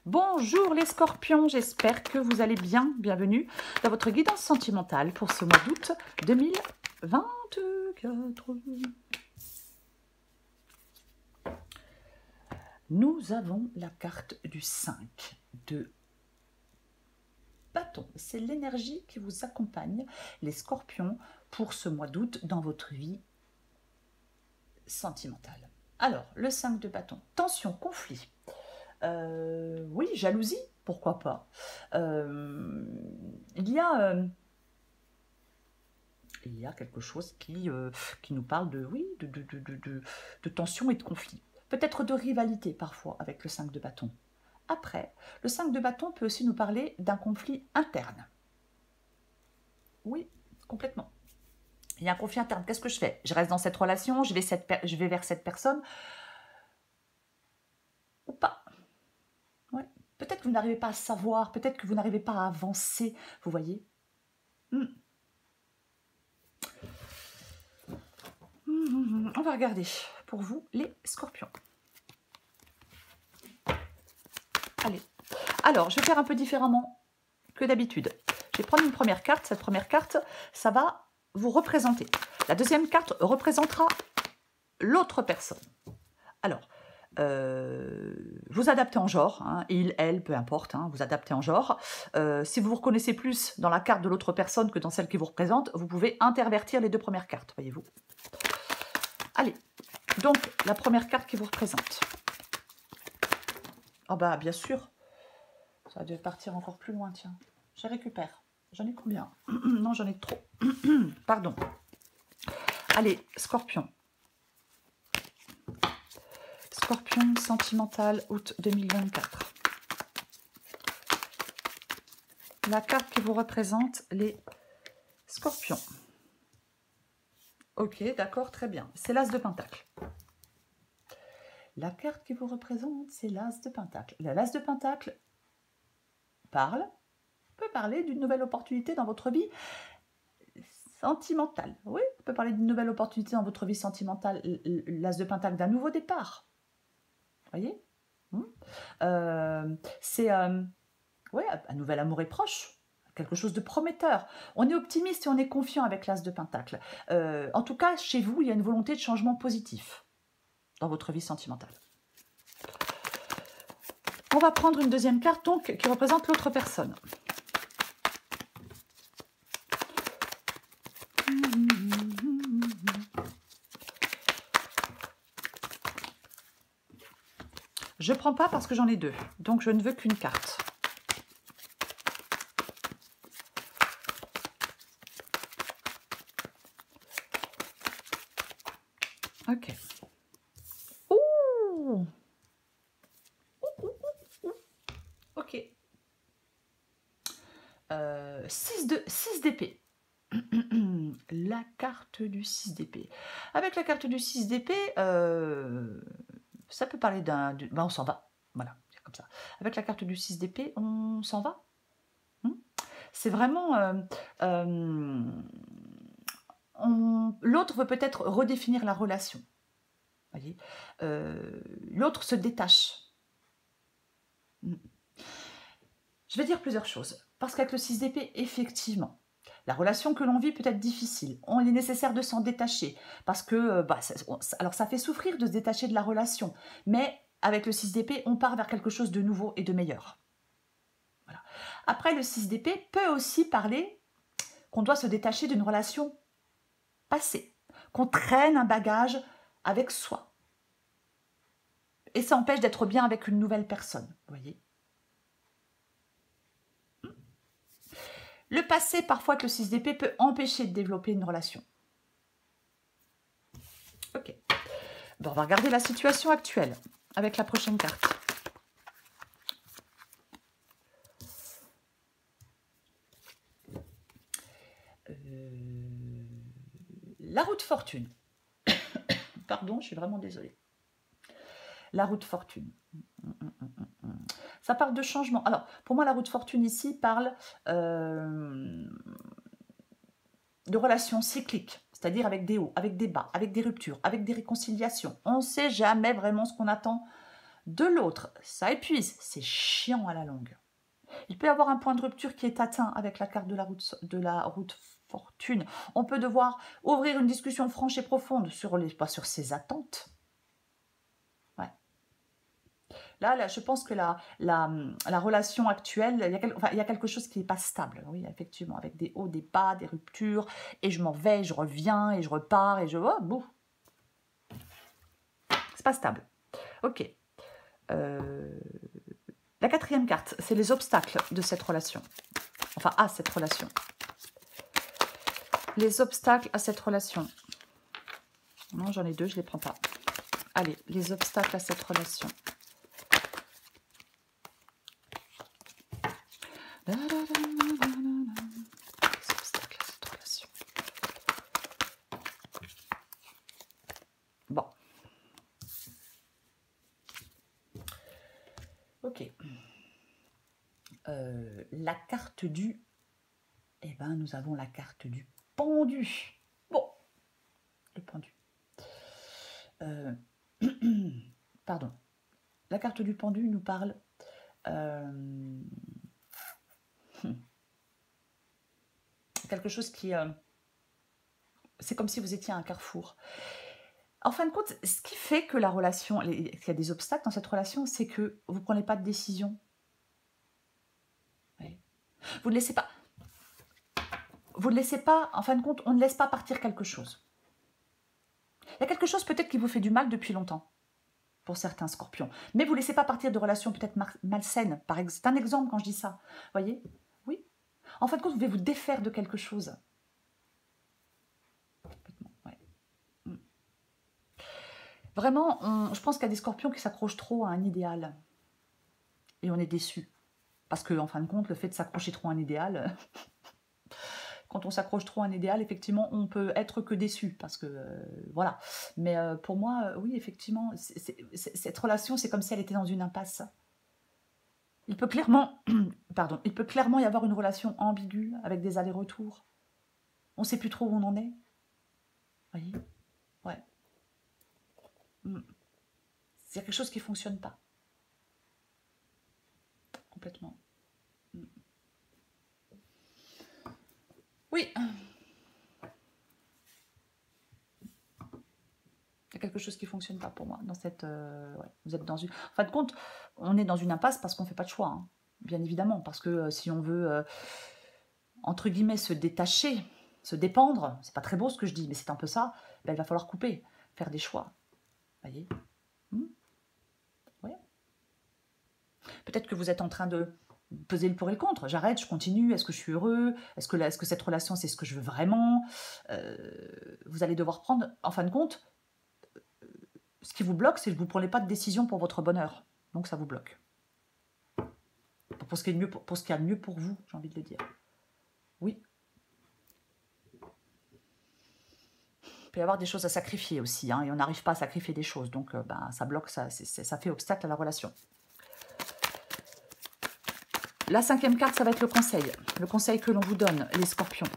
Bonjour les scorpions, j'espère que vous allez bien. Bienvenue dans votre guidance sentimentale pour ce mois d'août 2024. Nous avons la carte du 5 de bâton. C'est l'énergie qui vous accompagne, les scorpions, pour ce mois d'août dans votre vie sentimentale. Alors, le 5 de bâton, tension, conflit. Oui, jalousie, pourquoi pas. Il y a quelque chose qui nous parle de, oui, de tension et de conflit. Peut-être de rivalité parfois avec le 5 de bâton. Après, le 5 de bâton peut aussi nous parler d'un conflit interne. Oui, complètement. Il y a un conflit interne. Qu'est-ce que je fais? Je reste dans cette relation, je vais vers cette personne ou pas? Ouais. Peut-être que vous n'arrivez pas à savoir, peut-être que vous n'arrivez pas à avancer, vous voyez. On va regarder pour vous les scorpions. Allez. Alors, je vais faire un peu différemment que d'habitude. Je vais prendre une première carte. Cette première carte, ça va vous représenter. La deuxième carte représentera l'autre personne. Alors, vous adaptez en genre, hein, il, elle, peu importe, hein, vous adaptez en genre. Si vous vous reconnaissez plus dans la carte de l'autre personne que dans celle qui vous représente, vous pouvez intervertir les deux premières cartes, voyez-vous. Allez, donc la première carte qui vous représente. Oh bah bien sûr, ça a dû partir encore plus loin, tiens. Je récupère. J'en ai combien? Non, j'en ai trop. Pardon. Allez, scorpion. Scorpion sentimental, août 2024. La carte qui vous représente, les scorpions. Ok, d'accord, très bien. C'est l'as de pentacle. La carte qui vous représente, c'est l'as de pentacle. L'as de pentacle peut parler d'une nouvelle opportunité dans votre vie sentimentale. Oui, on peut parler d'une nouvelle opportunité dans votre vie sentimentale. L'as de pentacle, d'un nouveau départ. Vous voyez? C'est ouais, un nouvel amour est proche. Quelque chose de prometteur. On est optimiste et on est confiant avec l'as de pentacle. En tout cas, chez vous, il y a une volonté de changement positif dans votre vie sentimentale. On va prendre une deuxième carte donc qui représente l'autre personne. Je ne prends pas parce que j'en ai deux, donc je ne veux qu'une carte. Ok. Ouh. Ok. 6 d'épée. La carte du 6 d'épée. Avec la carte du 6 d'épée, ça peut parler d'un... Ben on s'en va. Voilà, c'est comme ça. Avec la carte du 6 d'épée, on s'en va. C'est vraiment... l'autre veut peut-être redéfinir la relation. Voyez, l'autre se détache. Je vais dire plusieurs choses. Parce qu'avec le 6 d'épée, effectivement, la relation que l'on vit peut être difficile. Il est nécessaire de s'en détacher. Parce que, alors ça fait souffrir de se détacher de la relation. Mais avec le 6 d'épée, on part vers quelque chose de nouveau et de meilleur. Voilà. Après, le 6 d'épée peut aussi parler qu'on doit se détacher d'une relation passée. Qu'on traîne un bagage avec soi. Et ça empêche d'être bien avec une nouvelle personne. Vous voyez ? Le passé, parfois, avec le 6 d'épée, peut empêcher de développer une relation. Ok. Bon, on va regarder la situation actuelle avec la prochaine carte. La roue de fortune. Pardon, je suis vraiment désolée. La roue de fortune. Ça parle de changement. Alors, pour moi, la roue de fortune ici parle de relations cycliques, c'est-à-dire avec des hauts, avec des bas, avec des ruptures, avec des réconciliations. On ne sait jamais vraiment ce qu'on attend De l'autre, ça épuise, c'est chiant à la longue. Il peut y avoir un point de rupture qui est atteint avec la carte de la route fortune. On peut devoir ouvrir une discussion franche et profonde sur sur ses attentes. Ouais. Là, je pense que la relation actuelle, il y a quelque chose qui n'est pas stable, oui, effectivement, avec des hauts, des bas, des ruptures, et je m'en vais, je reviens, et je repars, et je... Oh, bouh. C'est pas stable. Ok. La quatrième carte, c'est les obstacles de cette relation. Enfin, à cette relation. Les obstacles à cette relation. Non, j'en ai deux, je ne les prends pas. Allez, les obstacles à cette relation. Les obstacles à cette relation. Bon. Ok. La carte du... Eh ben, nous avons la carte du pendu. Bon. Le pendu. Pardon. La carte du pendu nous parle... quelque chose qui... c'est comme si vous étiez à un carrefour. En fin de compte, ce qui fait que la relation... qu'il y a des obstacles dans cette relation, c'est que vous ne prenez pas de décision. Oui. Vous ne laissez pas... Vous ne laissez pas... En fin de compte, on ne laisse pas partir quelque chose. Il y a quelque chose peut-être qui vous fait du mal depuis longtemps, pour certains scorpions. Mais vous ne laissez pas partir de relations peut-être malsaines. C'est un exemple quand je dis ça. Vous voyez? Oui. En fin de compte, vous devez vous défaire de quelque chose. Ouais. Vraiment, je pense qu'il y a des scorpions qui s'accrochent trop à un idéal. Et on est déçus. Parce que, en fin de compte, le fait de s'accrocher trop à un idéal... Quand on s'accroche trop à un idéal, effectivement, on peut être que déçu, parce que, voilà. Mais pour moi, oui, effectivement, cette relation, c'est comme si elle était dans une impasse. Il peut clairement, pardon, il peut clairement y avoir une relation ambiguë, avec des allers-retours. On ne sait plus trop où on en est. Vous voyez? Ouais. C'est quelque chose qui ne fonctionne pas. Complètement. Oui. Il y a quelque chose qui ne fonctionne pas pour moi dans cette... ouais. Vous êtes dans une... En fin de compte, on est dans une impasse parce qu'on ne fait pas de choix, hein, bien évidemment. Parce que si on veut, entre guillemets, se détacher, se dépendre, c'est pas très beau ce que je dis, mais c'est un peu ça, ben, il va falloir couper, faire des choix. Vous voyez? Ouais. Peut-être que vous êtes en train de peser le pour et le contre. J'arrête, je continue, est-ce que je suis heureux? Est-ce que cette relation, c'est ce que je veux vraiment? Vous allez devoir prendre, en fin de compte... Ce qui vous bloque, c'est que vous ne prenez pas de décision pour votre bonheur. Donc ça vous bloque. Pour ce qui est mieux pour ce qu'il y a de mieux pour vous, j'ai envie de le dire. Oui. Il peut y avoir des choses à sacrifier aussi, hein, et on n'arrive pas à sacrifier des choses. Donc ben, ça bloque, ça fait obstacle à la relation. La cinquième carte, ça va être le conseil. Le conseil que l'on vous donne, les scorpions.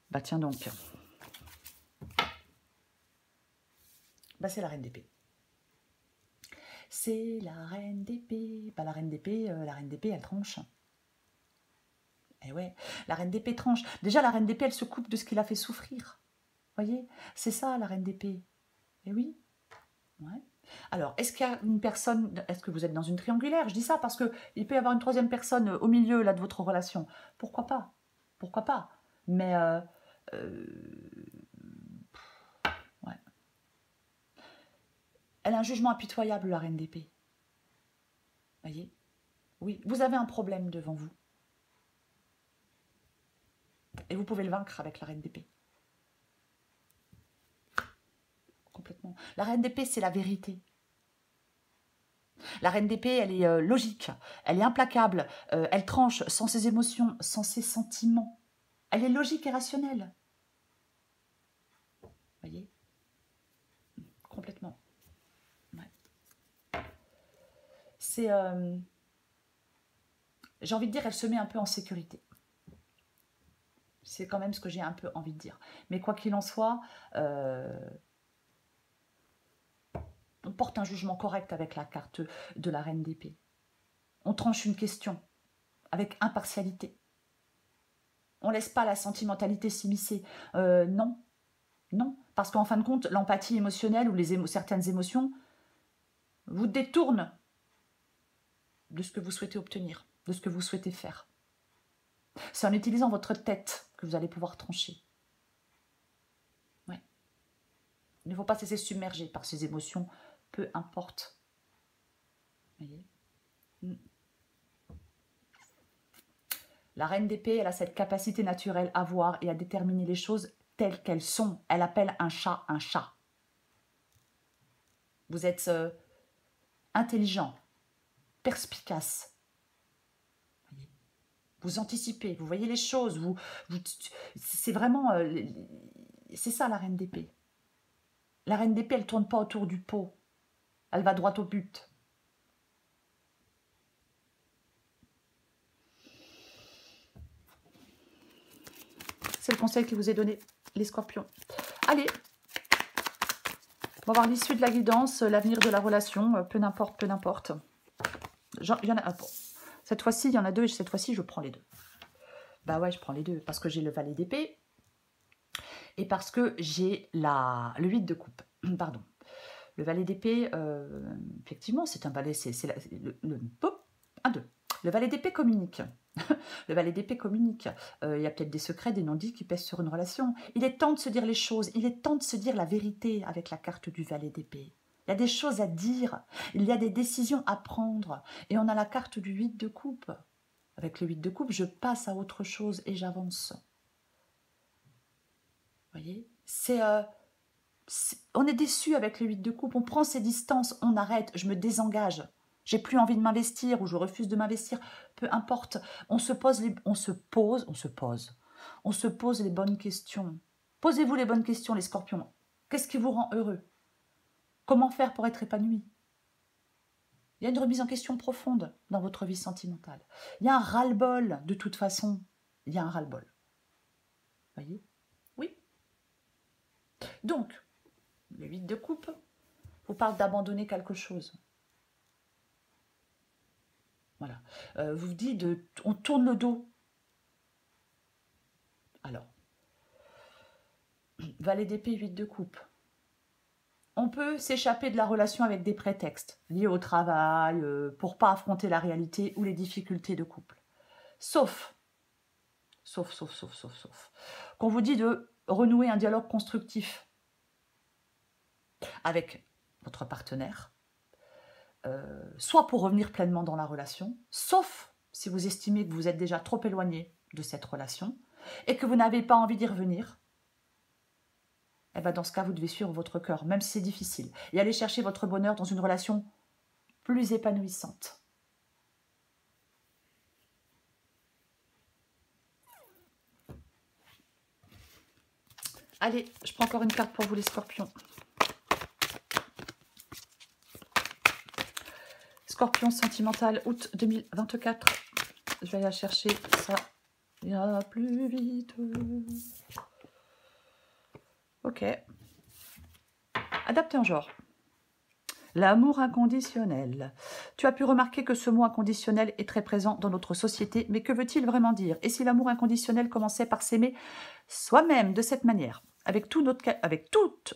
Bah tiens donc. Bah c'est la reine d'épée. C'est la reine d'épée. Bah la reine d'épée, elle tranche. Eh ouais, la reine d'épée tranche. Déjà, la reine d'épée, elle se coupe de ce qui l'a fait souffrir. Voyez? C'est ça, la reine d'épée. Eh oui. Ouais. Alors, est-ce qu'il y a une personne... Est-ce que vous êtes dans une triangulaire? Je dis ça parce qu'il peut y avoir une troisième personne au milieu là, de votre relation. Pourquoi pas? Pourquoi pas? Mais... ouais. Elle a un jugement impitoyable, la reine d'épée. Voyez? Oui, vous avez un problème devant vous. Et vous pouvez le vaincre avec la reine d'épée. Complètement. La reine d'épée, c'est la vérité. La reine d'épée, elle est logique, elle est implacable, elle tranche sans ses émotions, sans ses sentiments. Elle est logique et rationnelle. Vous voyez? Complètement. Ouais. C'est... j'ai envie de dire, elle se met un peu en sécurité. C'est quand même ce que j'ai un peu envie de dire. Mais quoi qu'il en soit, on porte un jugement correct avec la carte de la reine d'épée. On tranche une question avec impartialité. On ne laisse pas la sentimentalité s'immiscer. Non, non. Parce qu'en fin de compte, l'empathie émotionnelle ou certaines émotions vous détournent de ce que vous souhaitez obtenir, de ce que vous souhaitez faire. C'est en utilisant votre tête que vous allez pouvoir trancher. Ouais. Il ne faut pas se laisser submerger par ces émotions, peu importe. Voyez. La reine d'épée, elle a cette capacité naturelle à voir et à déterminer les choses telles qu'elles sont. Elle appelle un chat un chat. Vous êtes intelligent, perspicace. Vous anticipez, vous voyez les choses. C'est vraiment... c'est ça la reine d'épée. La reine d'épée, elle ne tourne pas autour du pot. Elle va droit au but. C'est le conseil qui vous est donné, les scorpions. Allez, on va voir l'issue de la guidance, l'avenir de la relation, peu n'importe, peu n'importe. Il y en a, cette fois-ci, il y en a deux, et cette fois-ci, je prends les deux. Bah ouais, je prends les deux, parce que j'ai le valet d'épée, et parce que j'ai le 8 de coupe. Pardon. Le valet d'épée, effectivement, c'est un valet, c'est un, deux. Le valet d'épée communique. Le valet d'épée communique. Il y a peut-être des secrets, des non-dits qui pèsent sur une relation. Il est temps de se dire les choses. Il est temps de se dire la vérité avec la carte du valet d'épée. Il y a des choses à dire. Il y a des décisions à prendre. Et on a la carte du 8 de coupe. Avec le 8 de coupe, je passe à autre chose et j'avance. Vous voyez, on est déçu avec le 8 de coupe. On prend ses distances, on arrête, je me désengage. J'ai plus envie de m'investir ou je refuse de m'investir. Peu importe. On se pose les bonnes questions. Posez-vous les bonnes questions, les scorpions. Qu'est-ce qui vous rend heureux? Comment faire pour être épanoui? Il y a une remise en question profonde dans votre vie sentimentale. Il y a un ras-le-bol, de toute façon. Il y a un ras-le-bol. Voyez? Oui. Donc, le 8 de coupe vous parle d'abandonner quelque chose. Voilà. Vous dit on tourne le dos. Alors, valet d'épée, 8 de coupe. On peut s'échapper de la relation avec des prétextes liés au travail, pour pas affronter la réalité ou les difficultés de couple. Sauf, qu'on vous dit de renouer un dialogue constructif avec votre partenaire, soit pour revenir pleinement dans la relation, sauf si vous estimez que vous êtes déjà trop éloigné de cette relation et que vous n'avez pas envie d'y revenir. Eh ben dans ce cas, vous devez suivre votre cœur, même si c'est difficile, et aller chercher votre bonheur dans une relation plus épanouissante. Allez, je prends encore une carte pour vous les scorpions. Scorpion sentimental, août 2024. Je vais aller la chercher, ça ira plus vite. Ok. Adapté en genre. L'amour inconditionnel. Tu as pu remarquer que ce mot inconditionnel est très présent dans notre société, mais que veut-il vraiment dire? Et si l'amour inconditionnel commençait par s'aimer soi-même de cette manière, avec toutes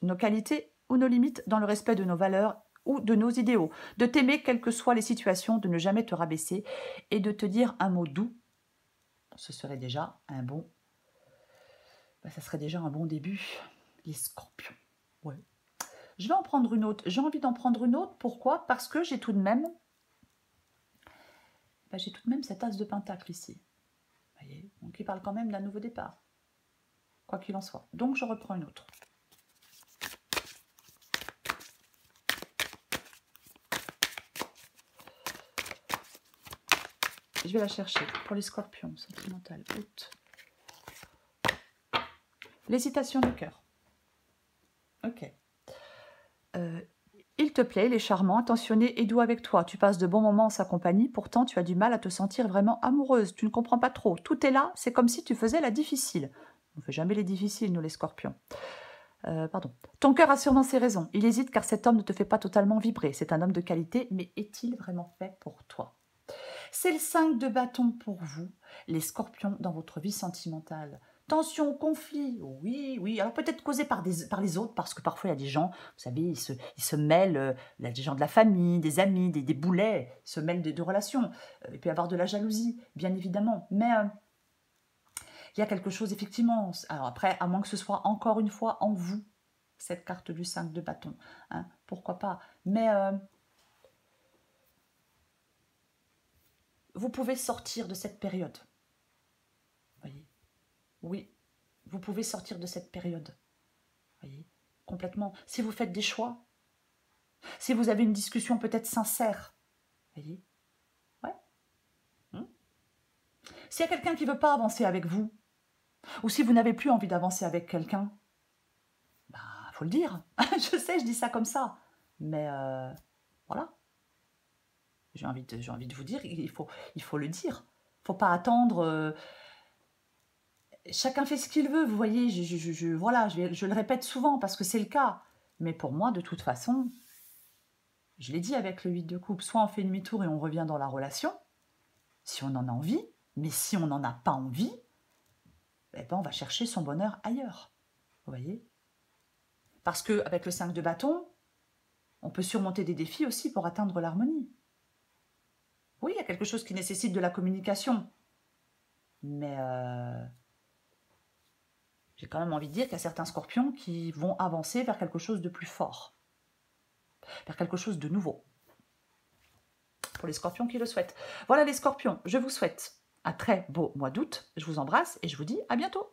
nos qualités ou nos limites, dans le respect de nos valeurs ou de nos idéaux, de t'aimer quelles que soient les situations, de ne jamais te rabaisser et de te dire un mot doux, ce serait déjà un bon... ça serait déjà un bon début, les scorpions. Ouais. Je vais en prendre une autre. J'ai envie d'en prendre une autre. Pourquoi? Parce que j'ai tout de même... j'ai tout de même cet as de pentacle ici. Vous voyez? Donc il parle quand même d'un nouveau départ. Quoi qu'il en soit. Donc je reprends une autre. Je vais la chercher pour les scorpions sentimentales. Août. L'hésitation du cœur. Ok. Il te plaît, il est charmant, attentionné et doux avec toi. Tu passes de bons moments en sa compagnie, pourtant tu as du mal à te sentir vraiment amoureuse. Tu ne comprends pas trop. Tout est là, c'est comme si tu faisais la difficile. On ne fait jamais les difficiles, nous les scorpions. Pardon. Ton cœur a sûrement ses raisons. Il hésite car cet homme ne te fait pas totalement vibrer. C'est un homme de qualité, mais est-il vraiment fait pour toi? C'est le 5 de bâton pour vous, les scorpions, dans votre vie sentimentale. Tension, conflit, oui, oui. Alors peut-être causé par les autres, parce que parfois il y a des gens, vous savez, ils se mêlent, il y a des gens de la famille, des amis, des boulets, ils se mêlent de relations. Il peut y avoir de la jalousie, bien évidemment. Mais il y a quelque chose, effectivement. Alors après, à moins que ce soit encore une fois en vous, cette carte du 5 de bâton, hein, pourquoi pas. Mais vous pouvez sortir de cette période. Voyez. Oui, vous pouvez sortir de cette période. Voyez, complètement. Si vous faites des choix, si vous avez une discussion peut-être sincère, voyez, ouais. S'il y a quelqu'un qui ne veut pas avancer avec vous, ou si vous n'avez plus envie d'avancer avec quelqu'un, bah, faut le dire. Je sais, je dis ça comme ça, mais voilà. J'ai envie de vous dire, il faut le dire. Il ne faut pas attendre. Chacun fait ce qu'il veut, vous voyez. Voilà, je le répète souvent parce que c'est le cas. Mais pour moi, de toute façon, je l'ai dit avec le 8 de coupe, soit on fait demi-tour et on revient dans la relation, si on en a envie, mais si on n'en a pas envie, eh ben on va chercher son bonheur ailleurs. Vous voyez? Parce qu'avec le 5 de bâton, on peut surmonter des défis aussi pour atteindre l'harmonie. Oui, il y a quelque chose qui nécessite de la communication. Mais j'ai quand même envie de dire qu'il y a certains scorpions qui vont avancer vers quelque chose de plus fort. Vers quelque chose de nouveau. Pour les scorpions qui le souhaitent. Voilà les scorpions, je vous souhaite un très beau mois d'août. Je vous embrasse et je vous dis à bientôt.